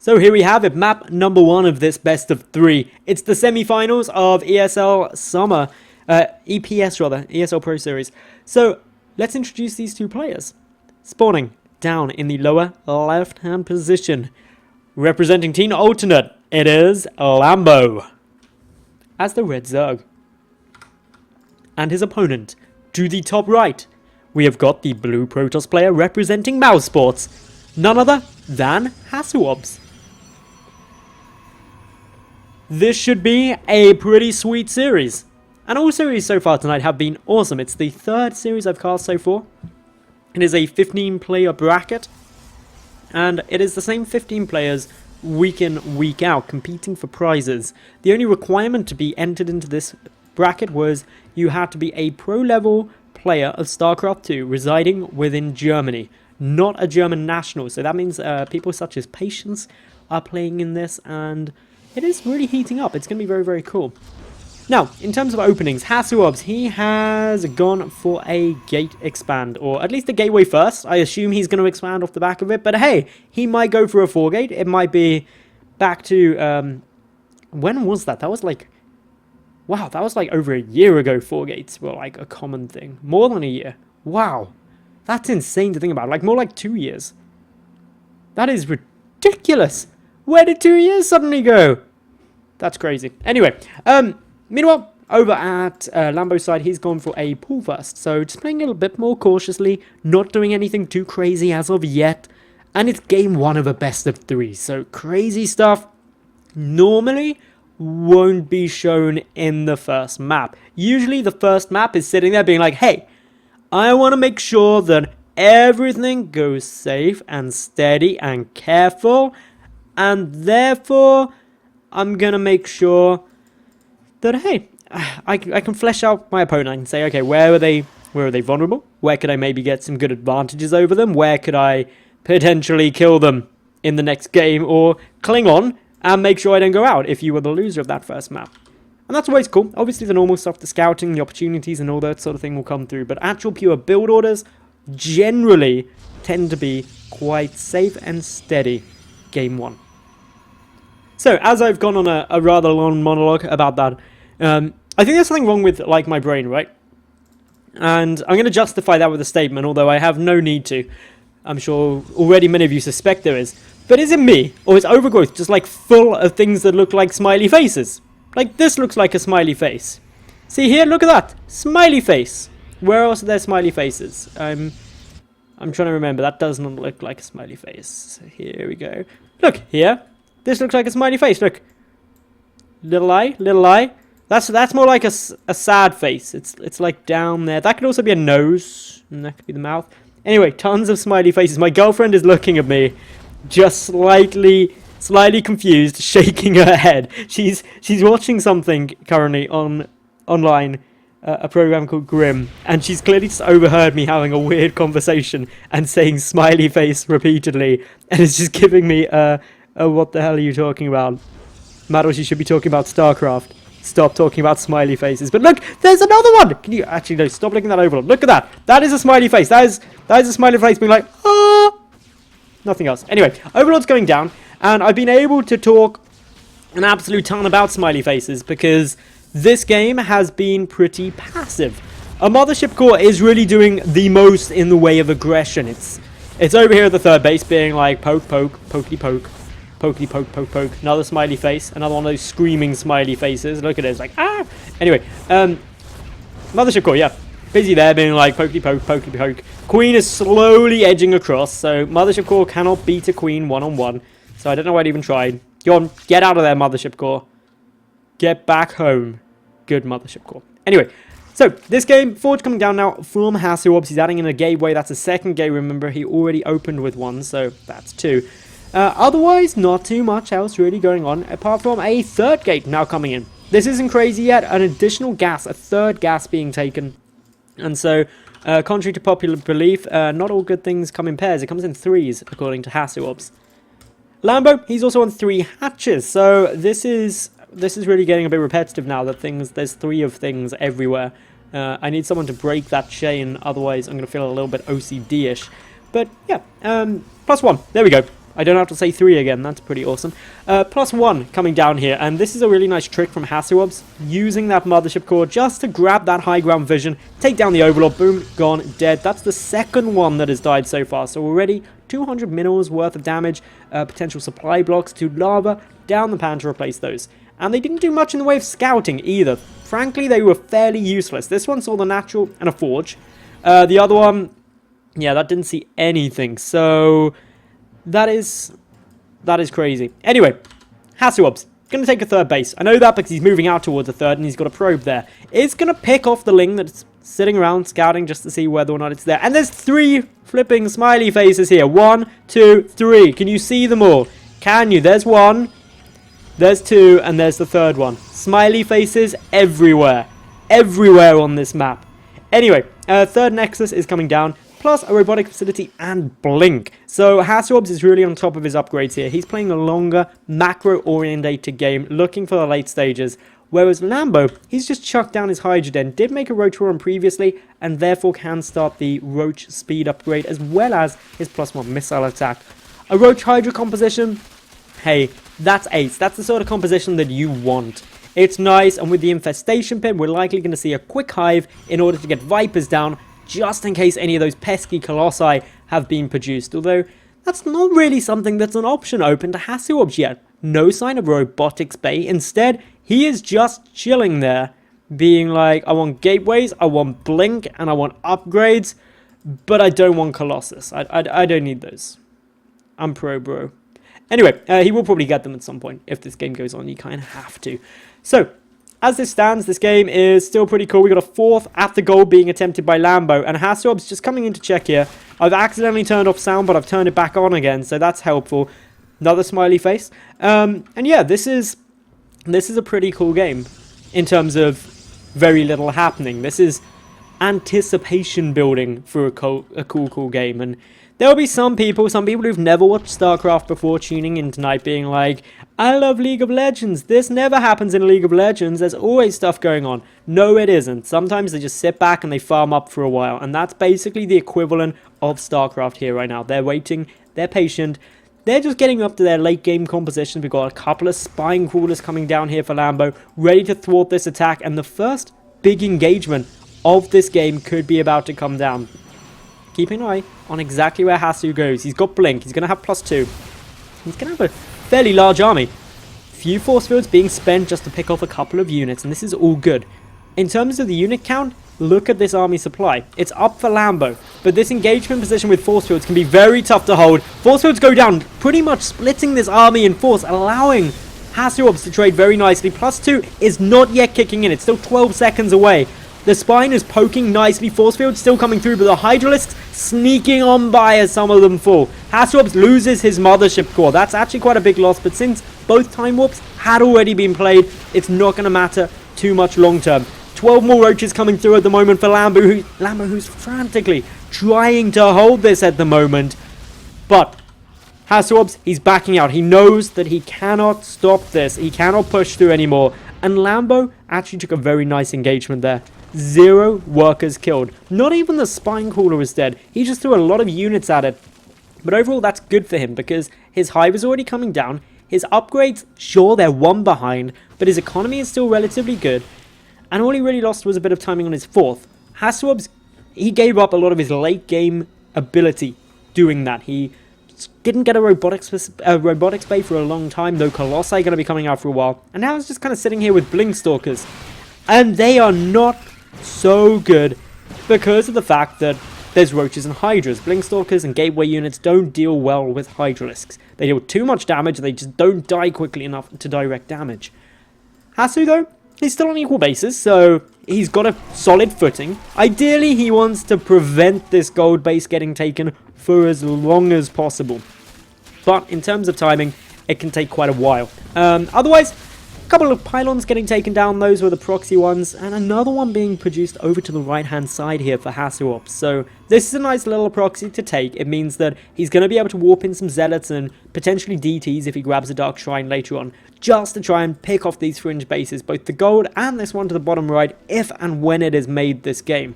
So here we have it, map number 1 of this best of 3. It's the semi-finals of ESL Summer, EPS rather, ESL Pro Series. So let's introduce these two players. Spawning down in the lower left-hand position, representing Team Alternate, it is Lambo as the red Zerg. And his opponent, to the top right, we have got the blue Protoss player representing Mouse Sports, none other than HasuObs. This should be a pretty sweet series. And all series so far tonight have been awesome. It's the third series I've cast so far. It is a 15-player bracket. And it is the same 15 players week in, week out, competing for prizes. The only requirement to be entered into this bracket was you had to be a pro-level player of StarCraft 2 residing within Germany. Not a German national. So that means people such as Patience are playing in this, and it is really heating up. It's going to be very, very cool. Now, in terms of openings, HasuObs, he has gone for a gate expand, or at least a gateway first. I assume he's going to expand off the back of it, but hey, he might go for a 4-gate. It might be back to, when was that? That was like, wow, that was like over a year ago 4 gates were like a common thing. More than a year. Wow. That's insane to think about. Like, more like 2 years. That is ridiculous. Where did 2 years suddenly go? That's crazy. Anyway, meanwhile, over at Lambo's side, he's gone for a pull first. So just playing a little bit more cautiously, not doing anything too crazy as of yet. And it's game 1 of a best of 3. So crazy stuff normally won't be shown in the first map. Usually the first map is sitting there being like, hey, I want to make sure that everything goes safe and steady and careful. And therefore, I'm going to make sure that, hey, I can flesh out my opponent. I can say, okay, where are they vulnerable? Where could I maybe get some good advantages over them? Where could I potentially kill them in the next game? Or cling on and make sure I don't go out if you were the loser of that first map. And that's always cool. Obviously, the normal stuff, the scouting, the opportunities, and all that sort of thing will come through. But actual pure build orders generally tend to be quite safe and steady game 1. So, as I've gone on a rather long monologue about that, I think there's something wrong with, like, my brain, right? And I'm going to justify that with a statement, although I have no need to. I'm sure already many of you suspect there is. But is it me, or is overgrowth just, like, full of things that look like smiley faces? Like, this looks like a smiley face. See here, look at that. Smiley face. Where else are there smiley faces? I'm trying to remember. That does not look like a smiley face. Here we go. Look, here. This looks like a smiley face. Look. Little eye, little eye. That's more like a sad face. It's like down there. That could also be a nose. And that could be the mouth. Anyway, tons of smiley faces. My girlfriend is looking at me. Just slightly confused, shaking her head. She's watching something currently online, a program called Grimm, and she's clearly just overheard me having a weird conversation and saying smiley face repeatedly, and it's just giving me what the hell are you talking about? Madals, you should be talking about StarCraft. Stop talking about smiley faces. But look, there's another one! Can you actually, no, stop looking at that overlord. Look at that! That is a smiley face. That is a smiley face being like, ah! Nothing else. Anyway, overlord's going down, and I've been able to talk an absolute ton about smiley faces because this game has been pretty passive. A mothership core is really doing the most in the way of aggression. It's over here at the third base being like poke, poke, pokey, poke, pokey, poke, poke, poke. Another smiley face. Another one of those screaming smiley faces. Look at it. It's like, ah! Anyway, mothership core, yeah. Busy there being like pokey, poke, pokey, poke. Queen is slowly edging across, so mothership core cannot beat a queen one-on-one. So I don't know why I even tried. Go on, get out of there, mothership core. Get back home. Good mothership core. Anyway, so this game, Forge coming down now from HasuObs. He's adding in a gateway. That's a second gate. Remember, he already opened with one, so that's 2. Otherwise, not too much else really going on, apart from a third gate now coming in. This isn't crazy yet. An additional gas, a third gas being taken. And so, contrary to popular belief, not all good things come in pairs. It comes in 3s, according to HasuObs. Lambo, he's also on 3 hatches, so this is really getting a bit repetitive now that there's 3 of things everywhere. I need someone to break that chain, otherwise I'm going to feel a little bit OCD-ish. But yeah, +1, there we go. I don't have to say 3 again. That's pretty awesome. +1 coming down here. And this is a really nice trick from HasuObs. Using that mothership core just to grab that high ground vision. Take down the Overlord. Boom. Gone. Dead. That's the second one that has died so far. So already 200 minerals worth of damage. Potential supply blocks to lava. Down the pan to replace those. And they didn't do much in the way of scouting either. Frankly, they were fairly useless. This one saw the natural and a forge. The other one, yeah, that didn't see anything. So that is crazy. Anyway, HasuObs going to take a third base. I know that because he's moving out towards a third and he's got a probe there. It's going to pick off the Ling that's sitting around scouting just to see whether or not it's there. And there's 3 flipping smiley faces here. 1, 2, 3. Can you see them all? Can you? There's 1. There's 2, and there's the third one. Smiley faces everywhere. Everywhere on this map. Anyway, third Nexus is coming down, plus a robotic facility and blink. So HasuObs is really on top of his upgrades here. He's playing a longer, macro-orientated game, looking for the late stages. Whereas Lambo, he's just chucked down his Hydra Den, did make a Roach run previously, and therefore can start the Roach speed upgrade, as well as his +1 missile attack. A Roach Hydra composition, hey, that's ace. That's the sort of composition that you want. It's nice, and with the infestation pin, we're likely going to see a quick hive in order to get Vipers down, just in case any of those pesky Colossi have been produced. Although, that's not really something that's an option open to HasuObs yet. No sign of Robotics Bay. Instead, he is just chilling there, being like, I want gateways, I want blink, and I want upgrades, but I don't want Colossus. I don't need those. I'm pro, bro. Anyway, he will probably get them at some point. If this game goes on, you kind of have to. So, as this stands, this game is still pretty cool. We got a 4th at the goal being attempted by Lambo. And HasuObs just coming in to check here. I've accidentally turned off sound, but I've turned it back on again. So that's helpful. Another smiley face. And yeah, this is a pretty cool game. In terms of very little happening. This is anticipation building for a cool game. And there'll be some people who've never watched StarCraft before tuning in tonight being like, I love League of Legends. This never happens in League of Legends. There's always stuff going on. No, it isn't. Sometimes they just sit back and they farm up for a while. And that's basically the equivalent of StarCraft here right now. They're waiting. They're patient. They're just getting up to their late game composition. We've got a couple of spine crawlers coming down here for Lambo, ready to thwart this attack. And the first big engagement of this game could be about to come down. Keeping an eye on exactly where Hasu goes. He's got blink. He's going to have +2. He's going to have a fairly large army. Few force fields being spent just to pick off a couple of units, and this is all good. In terms of the unit count, look at this army supply. It's up for Lambo, but this engagement position with force fields can be very tough to hold. Force fields go down, pretty much splitting this army in force, allowing HasuObs to trade very nicely. +2 is not yet kicking in. It's still 12 seconds away. The spine is poking nicely. Force field still coming through, but the Hydralisks sneaking on by as some of them fall. HasuObs loses his mothership core. That's actually quite a big loss, but since both time warps had already been played, it's not going to matter too much long term. 12 more roaches coming through at the moment for Lambo, who's frantically trying to hold this at the moment. But HasuObs, he's backing out. He knows that he cannot stop this. He cannot push through anymore. And Lambo actually took a very nice engagement there. 0 workers killed. Not even the spine crawler was dead. He just threw a lot of units at it. But overall, that's good for him because his hive is already coming down. His upgrades, sure, they're 1 behind, but his economy is still relatively good. And all he really lost was a bit of timing on his 4th. HasuObs, he gave up a lot of his late game ability doing that. He didn't get a robotics bay for a long time, though Colossi are going to be coming out for a while. And now he's just kind of sitting here with Blink Stalkers. And they are not so good because of the fact that there's roaches and hydras. Blinkstalkers and gateway units don't deal well with hydralisks. They deal too much damage, they just don't die quickly enough to direct damage. Hasu though, he's still on equal basis, so he's got a solid footing. Ideally he wants to prevent this gold base getting taken for as long as possible. But in terms of timing, it can take quite a while. Otherwise, couple of pylons getting taken down, those were the proxy ones, and another one being produced over to the right hand side here for HasuObs. So this is a nice little proxy to take. It means that he's going to be able to warp in some zealots and potentially DTs if he grabs a dark shrine later on, just to try and pick off these fringe bases, both the gold and this one to the bottom right, if and when it is made this game.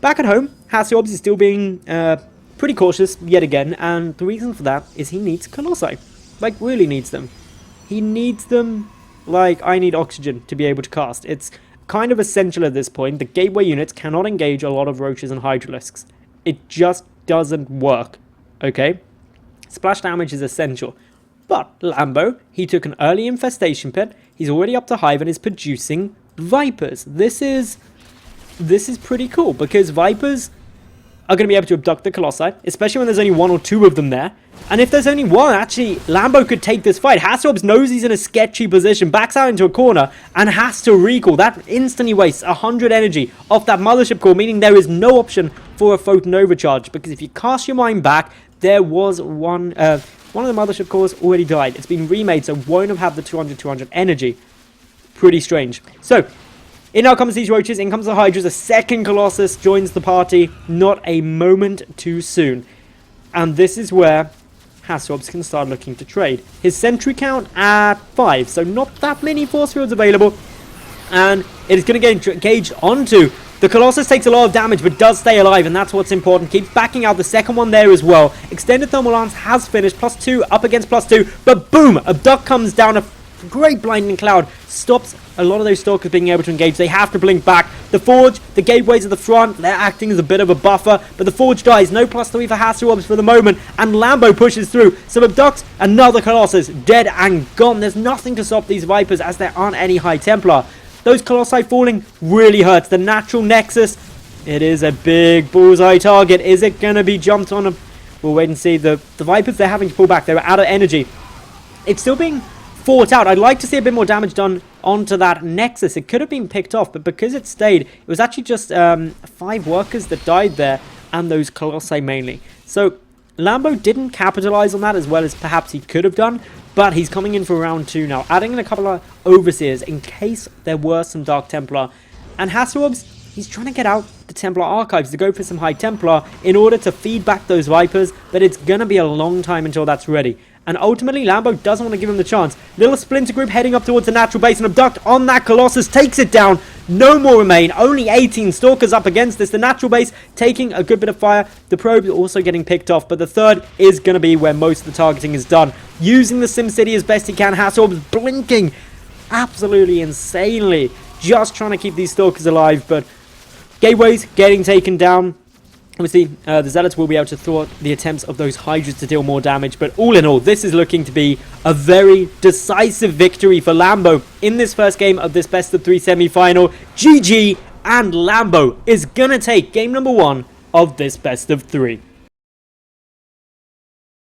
Back at home, HasuObs is still being pretty cautious yet again, and the reason for that is he needs Colossi. Like, really needs them. He needs them like I need oxygen to be able to cast. It's kind of essential at this point. The gateway units cannot engage a lot of roaches and hydralisks. It just doesn't work, okay? Splash damage is essential. But Lambo, he took an early infestation pit. He's already up to hive and is producing vipers. This is pretty cool because vipers are going to be able to abduct the Colossi, especially when there's only 1 or 2 of them there. And if there's only 1, actually, Lambo could take this fight. HasuObs knows he's in a sketchy position, backs out into a corner, and has to recall. That instantly wastes 100 energy off that mothership core, meaning there is no option for a photon overcharge. Because if you cast your mind back, there was one of the mothership cores already died. It's been remade, so won't have had the 200 energy. Pretty strange. So, in now comes these roaches, in comes the hydras, a second Colossus joins the party, not a moment too soon. And this is where HasuObs can start looking to trade. His sentry count at 5, so not that many force fields available. And it is going to get engaged onto. The Colossus takes a lot of damage, but does stay alive, and that's what's important. Keeps backing out the second one there as well. Extended Thermal Lance has finished, +2, up against +2, but boom! Abduct comes down, a great blinding cloud. Stops a lot of those stalkers being able to engage. They have to blink back. The Forge, the gateways at the front, they're acting as a bit of a buffer, but the Forge dies. No +3 for HasuObs for the moment, and Lambo pushes through. So Abduct, another Colossus, dead and gone. There's nothing to stop these Vipers as there aren't any High Templar. Those Colossi falling really hurts. The natural Nexus, it is a big bullseye target. Is it going to be jumped on? We'll wait and see. The Vipers, they're having to pull back. They're out of energy. It's still being fought out. I'd like to see a bit more damage done onto that Nexus. It could have been picked off, but because it stayed, it was actually just 5 workers that died there, and those Colossi mainly. So Lambo didn't capitalize on that as well as perhaps he could have done, but he's coming in for round 2 now, adding in a couple of Overseers in case there were some Dark Templar. And HasuObs, he's trying to get out the Templar archives to go for some High Templar in order to feed back those Vipers, but it's going to be a long time until that's ready. And ultimately, Lambo doesn't want to give him the chance. Little splinter group heading up towards the natural base, and Abduct on that Colossus takes it down. No more remain. Only 18 Stalkers up against this. The natural base taking a good bit of fire. The probes also getting picked off, but the third is going to be where most of the targeting is done. Using the SimCity as best he can. HasuObs blinking absolutely insanely. Just trying to keep these Stalkers alive, but gateways getting taken down. Obviously, the Zealots will be able to thwart the attempts of those Hydras to deal more damage, but all in all, this is looking to be a very decisive victory for Lambo in this first game of this best-of-3 semi-final. GG, and Lambo is gonna take game number 1 of this best-of-3.